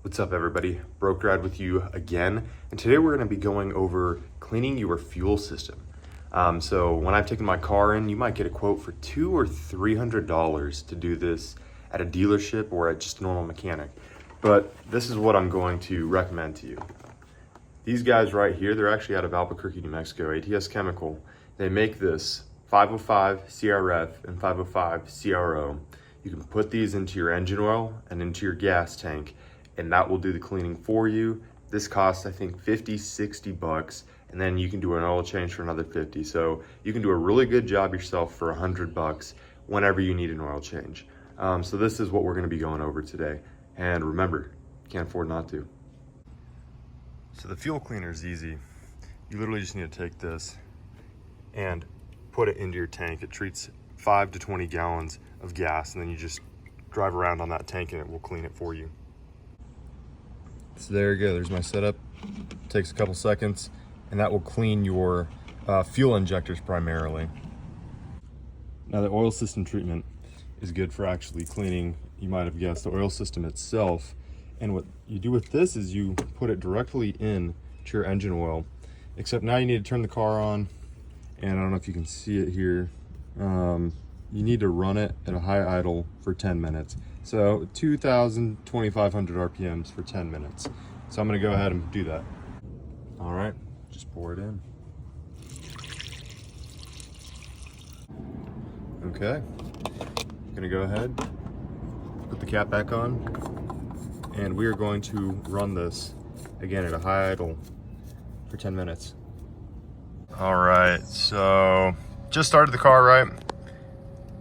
What's up everybody? Broke Rad with you again, and today we're going to be going over cleaning your fuel system. So when I've taken my car in, you might get a quote for $200 or $300 to do this at a dealership or at just a normal mechanic. But this is what I'm going to recommend to you. These guys right here, they're actually out of Albuquerque, New Mexico, ATS Chemical. They make this 505 CRF and 505 CRO. You can put these into your engine oil and into your gas tank, and that will do the cleaning for you. This costs, I think, $50-$60, and then you can do an oil change for another $50. So you can do a really good job yourself for $100 whenever you need an oil change. So this is what we're gonna be going over today. And remember, you can't afford not to. So the fuel cleaner is easy. You literally just need to take this and put it into your tank. It treats 5 to 20 gallons of gas, and then you just drive around on that tank and it will clean it for you. So there you go, there's my setup. Takes a couple seconds, and that will clean your fuel injectors primarily. Now the oil system treatment is good for actually cleaning, you might have guessed, the oil system itself. And what you do with this is you put it directly in to your engine oil, except now you need to turn the car on, and I don't know if you can see it here. You need to run it at a high idle for 10 minutes. So 2,500 RPMs for 10 minutes. So I'm gonna go ahead and do that. All right, just pour it in. Okay, gonna go ahead, put the cap back on, and we are going to run this again at a high idle for 10 minutes. All right, so just started the car, right?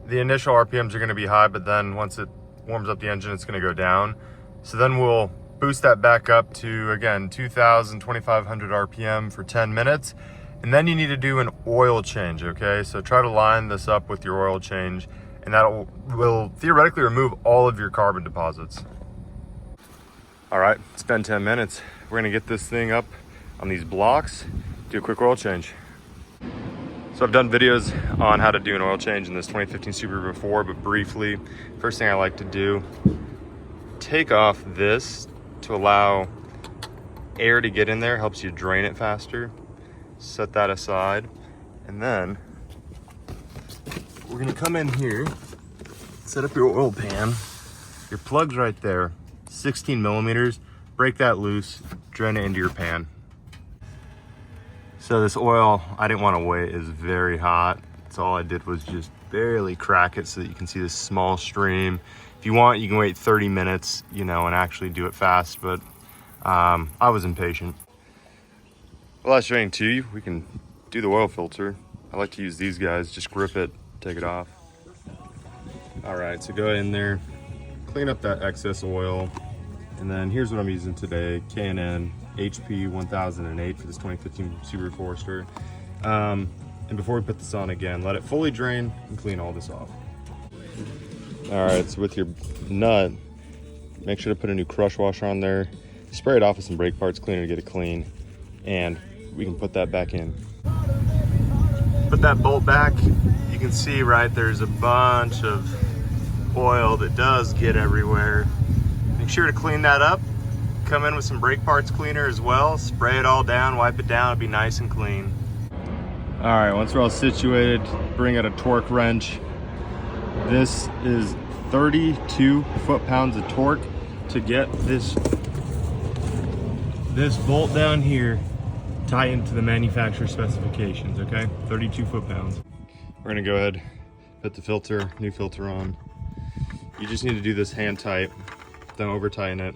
The initial RPMs are gonna be high, but then once it warms up the engine, it's gonna go down. So then we'll boost that back up to, again, 2,500 RPM for 10 minutes. And then you need to do an oil change, okay? So try to line this up with your oil change, and that will theoretically remove all of your carbon deposits. All right, it's been 10 minutes. We're gonna get this thing up on these blocks, do a quick oil change. So I've done videos on how to do an oil change in this 2015 Subaru before, but briefly, first thing I like to do, take off this to allow air to get in there, helps you drain it faster. Set that aside, and then we're gonna come in here, set up your oil pan. Your plug's right there, 16 millimeters, break that loose, drain it into your pan. So this oil, I didn't want to wait, is very hot. So all I did was just barely crack it so that you can see this small stream. If you want, you can wait 30 minutes, you know, and actually do it fast, but I was impatient. Well, that's draining too. We can do the oil filter. I like to use these guys, just grip it, take it off. All right, so go in there, clean up that excess oil. And then here's what I'm using today, K&N HP 1008 for this 2015 Subaru Forester. And before we put this on again, let it fully drain and clean all this off. All right, so with your nut, make sure to put a new crush washer on there. Spray it off with some brake parts cleaner to get it clean, and we can put that back in. Put that bolt back. You can see, right, there's a bunch of oil that does get everywhere. Make sure to clean that up. Come in with some brake parts cleaner as well. Spray it all down, wipe it down, it'll be nice and clean. All right, once we're all situated, bring out a torque wrench. This is 32 foot-pounds of torque to get this bolt down here tightened to the manufacturer specifications, okay? 32 foot-pounds. We're gonna go ahead, put the filter, new filter on. You just need to do this hand tight, don't over tighten it.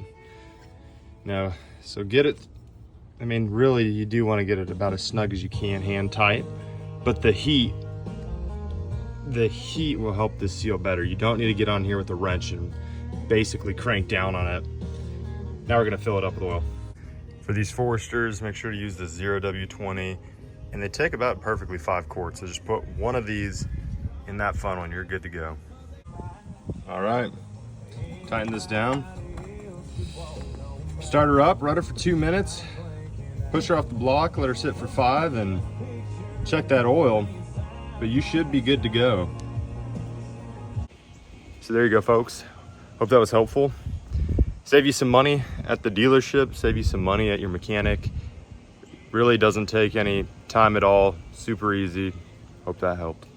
Now, so get it, I mean, really you do want to get it about as snug as you can, hand tight, but the heat will help this seal better. You don't need to get on here with a wrench and basically crank down on it. Now we're gonna fill it up with oil. For these Foresters, make sure to use the 0W20, and they take about perfectly 5 quarts. So just put one of these in that funnel and you're good to go. All right, tighten this down. Start her up, run her for 2 minutes, push her off the block, let her sit for 5, and check that oil, but you should be good to go. So there you go, folks. Hope that was helpful. Save you some money at the dealership, save you some money at your mechanic. Really doesn't take any time at all, super easy. Hope that helped.